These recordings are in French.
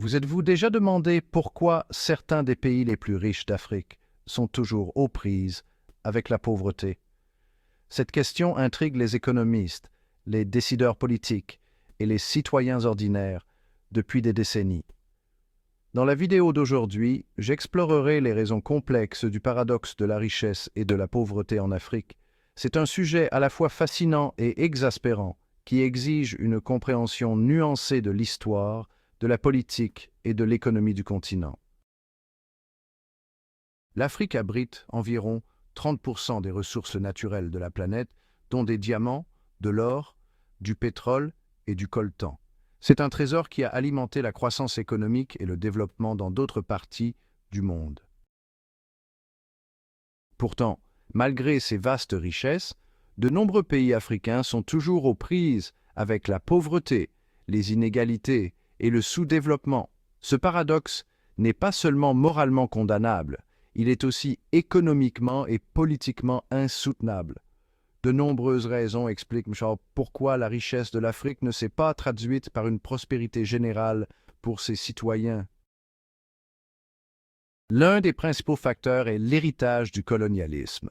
Vous êtes-vous déjà demandé pourquoi certains des pays les plus riches d'Afrique sont toujours aux prises avec la pauvreté? Cette question intrigue les économistes, les décideurs politiques et les citoyens ordinaires depuis des décennies. Dans la vidéo d'aujourd'hui, j'explorerai les raisons complexes du paradoxe de la richesse et de la pauvreté en Afrique. C'est un sujet à la fois fascinant et exaspérant qui exige une compréhension nuancée de l'histoire, de la politique et de l'économie du continent. L'Afrique abrite environ 30% des ressources naturelles de la planète, dont des diamants, de l'or, du pétrole et du coltan. C'est un trésor qui a alimenté la croissance économique et le développement dans d'autres parties du monde. Pourtant, malgré ces vastes richesses, de nombreux pays africains sont toujours aux prises avec la pauvreté, les inégalités et le sous-développement. Ce paradoxe n'est pas seulement moralement condamnable, il est aussi économiquement et politiquement insoutenable. De nombreuses raisons expliquent pourquoi la richesse de l'Afrique ne s'est pas traduite par une prospérité générale pour ses citoyens. L'un des principaux facteurs est l'héritage du colonialisme,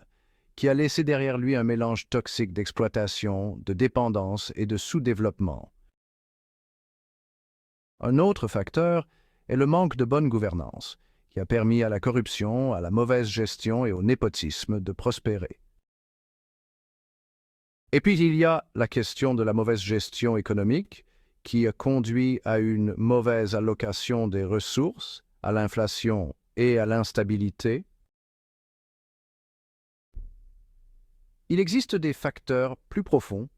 qui a laissé derrière lui un mélange toxique d'exploitation, de dépendance et de sous-développement. Un autre facteur est le manque de bonne gouvernance, qui a permis à la corruption, à la mauvaise gestion et au népotisme de prospérer. Et puis il y a la question de la mauvaise gestion économique, qui a conduit à une mauvaise allocation des ressources, à l'inflation et à l'instabilité. Il existe des facteurs plus profonds,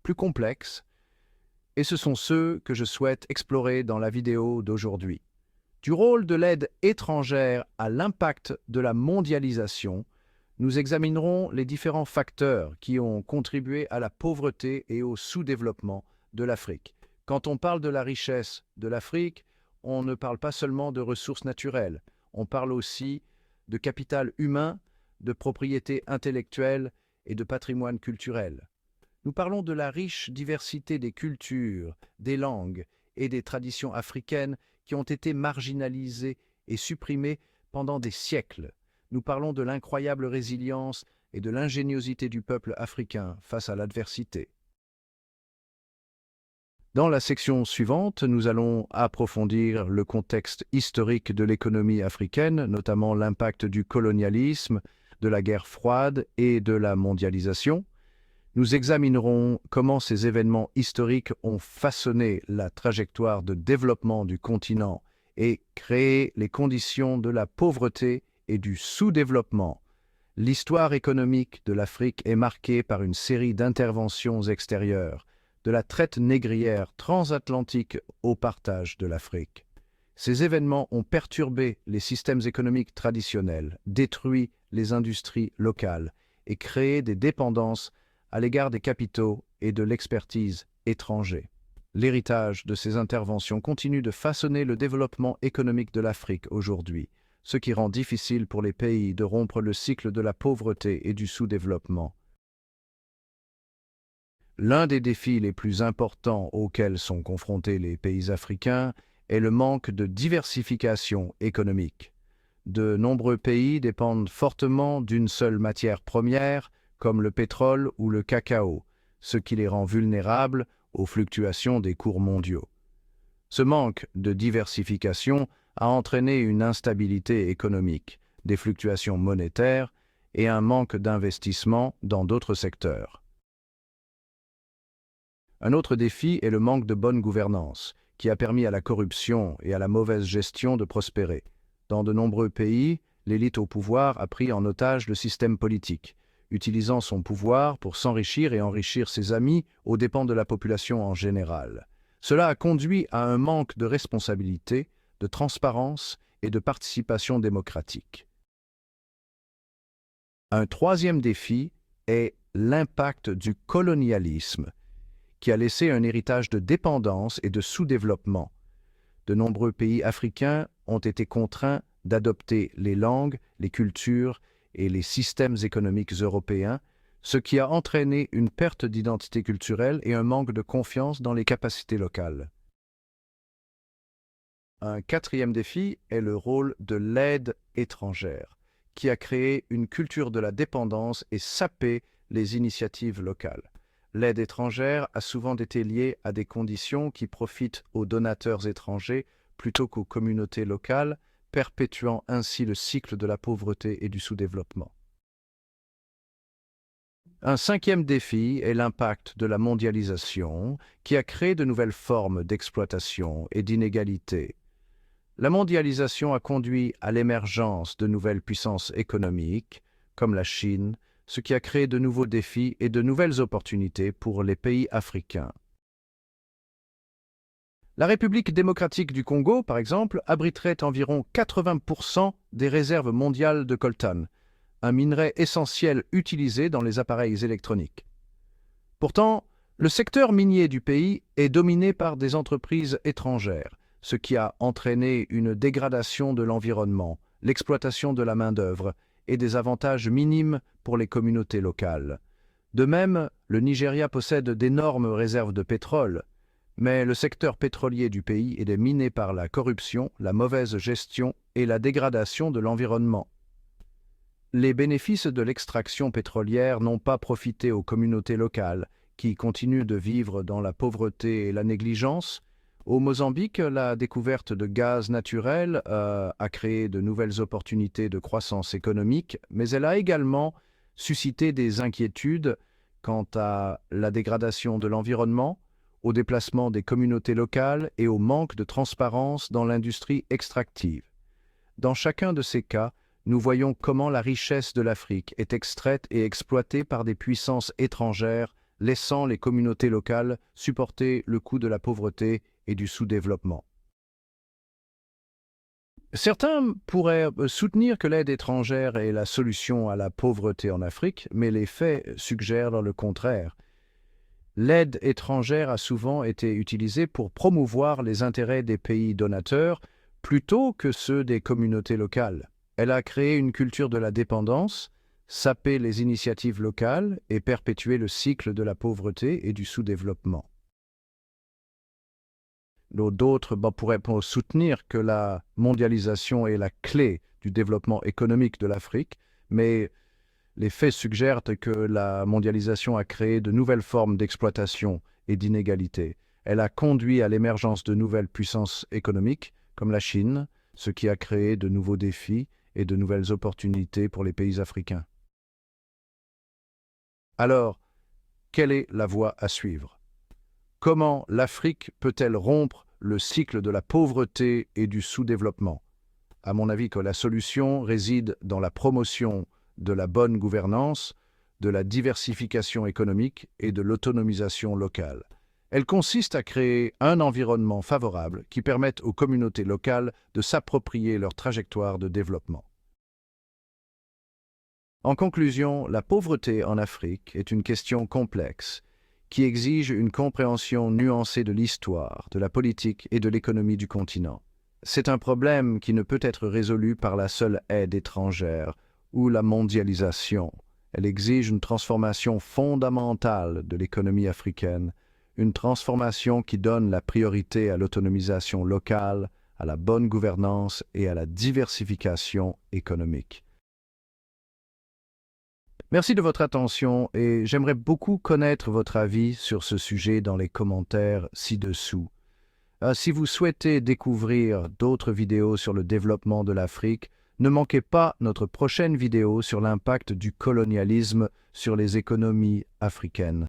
plus complexes, et ce sont ceux que je souhaite explorer dans la vidéo d'aujourd'hui. Du rôle de l'aide étrangère à l'impact de la mondialisation, nous examinerons les différents facteurs qui ont contribué à la pauvreté et au sous-développement de l'Afrique. Quand on parle de la richesse de l'Afrique, on ne parle pas seulement de ressources naturelles, on parle aussi de capital humain, de propriété intellectuelle et de patrimoine culturel. Nous parlons de la riche diversité des cultures, des langues et des traditions africaines qui ont été marginalisées et supprimées pendant des siècles. Nous parlons de l'incroyable résilience et de l'ingéniosité du peuple africain face à l'adversité. Dans la section suivante, nous allons approfondir le contexte historique de l'économie africaine, notamment l'impact du colonialisme, de la guerre froide et de la mondialisation. Nous examinerons comment ces événements historiques ont façonné la trajectoire de développement du continent et créé les conditions de la pauvreté et du sous-développement. L'histoire économique de l'Afrique est marquée par une série d'interventions extérieures, de la traite négrière transatlantique au partage de l'Afrique. Ces événements ont perturbé les systèmes économiques traditionnels, détruit les industries locales et créé des dépendances à l'égard des capitaux et de l'expertise étrangers. L'héritage de ces interventions continue de façonner le développement économique de l'Afrique aujourd'hui, ce qui rend difficile pour les pays de rompre le cycle de la pauvreté et du sous-développement. L'un des défis les plus importants auxquels sont confrontés les pays africains est le manque de diversification économique. De nombreux pays dépendent fortement d'une seule matière première, comme le pétrole ou le cacao, ce qui les rend vulnérables aux fluctuations des cours mondiaux. Ce manque de diversification a entraîné une instabilité économique, des fluctuations monétaires et un manque d'investissement dans d'autres secteurs. Un autre défi est le manque de bonne gouvernance, qui a permis à la corruption et à la mauvaise gestion de prospérer. Dans de nombreux pays, l'élite au pouvoir a pris en otage le système politique, utilisant son pouvoir pour s'enrichir et enrichir ses amis aux dépens de la population en général. Cela a conduit à un manque de responsabilité, de transparence et de participation démocratique. Un troisième défi est l'impact du colonialisme, qui a laissé un héritage de dépendance et de sous-développement. De nombreux pays africains ont été contraints d'adopter les langues, les cultures et les systèmes économiques européens, ce qui a entraîné une perte d'identité culturelle et un manque de confiance dans les capacités locales. Un quatrième défi est le rôle de l'aide étrangère, qui a créé une culture de la dépendance et sapé les initiatives locales. L'aide étrangère a souvent été liée à des conditions qui profitent aux donateurs étrangers plutôt qu'aux communautés locales, perpétuant ainsi le cycle de la pauvreté et du sous-développement. Un cinquième défi est l'impact de la mondialisation, qui a créé de nouvelles formes d'exploitation et d'inégalité. La mondialisation a conduit à l'émergence de nouvelles puissances économiques, comme la Chine, ce qui a créé de nouveaux défis et de nouvelles opportunités pour les pays africains. La République démocratique du Congo, par exemple, abriterait environ 80% des réserves mondiales de coltan, un minerai essentiel utilisé dans les appareils électroniques. Pourtant, le secteur minier du pays est dominé par des entreprises étrangères, ce qui a entraîné une dégradation de l'environnement, l'exploitation de la main-d'œuvre et des avantages minimes pour les communautés locales. De même, le Nigeria possède d'énormes réserves de pétrole, mais le secteur pétrolier du pays est miné par la corruption, la mauvaise gestion et la dégradation de l'environnement. Les bénéfices de l'extraction pétrolière n'ont pas profité aux communautés locales, qui continuent de vivre dans la pauvreté et la négligence. Au Mozambique, la découverte de gaz naturel a créé de nouvelles opportunités de croissance économique, mais elle a également suscité des inquiétudes quant à la dégradation de l'environnement, au déplacement des communautés locales et au manque de transparence dans l'industrie extractive. Dans chacun de ces cas, nous voyons comment la richesse de l'Afrique est extraite et exploitée par des puissances étrangères, laissant les communautés locales supporter le coût de la pauvreté et du sous-développement. Certains pourraient soutenir que l'aide étrangère est la solution à la pauvreté en Afrique, mais les faits suggèrent le contraire. L'aide étrangère a souvent été utilisée pour promouvoir les intérêts des pays donateurs plutôt que ceux des communautés locales. Elle a créé une culture de la dépendance, sapé les initiatives locales et perpétué le cycle de la pauvreté et du sous-développement. D'autres pourraient soutenir que la mondialisation est la clé du développement économique de l'Afrique, mais les faits suggèrent que la mondialisation a créé de nouvelles formes d'exploitation et d'inégalité. Elle a conduit à l'émergence de nouvelles puissances économiques, comme la Chine, ce qui a créé de nouveaux défis et de nouvelles opportunités pour les pays africains. Alors, quelle est la voie à suivre? Comment l'Afrique peut-elle rompre le cycle de la pauvreté et du sous-développement? À mon avis, que la solution réside dans la promotion de la bonne gouvernance, de la diversification économique et de l'autonomisation locale. Elle consiste à créer un environnement favorable qui permette aux communautés locales de s'approprier leur trajectoire de développement. En conclusion, la pauvreté en Afrique est une question complexe qui exige une compréhension nuancée de l'histoire, de la politique et de l'économie du continent. C'est un problème qui ne peut être résolu par la seule aide étrangère ou la mondialisation. Elle exige une transformation fondamentale de l'économie africaine, une transformation qui donne la priorité à l'autonomisation locale, à la bonne gouvernance et à la diversification économique. Merci de votre attention et j'aimerais beaucoup connaître votre avis sur ce sujet dans les commentaires ci-dessous. Si vous souhaitez découvrir d'autres vidéos sur le développement de l'Afrique, ne manquez pas notre prochaine vidéo sur l'impact du colonialisme sur les économies africaines.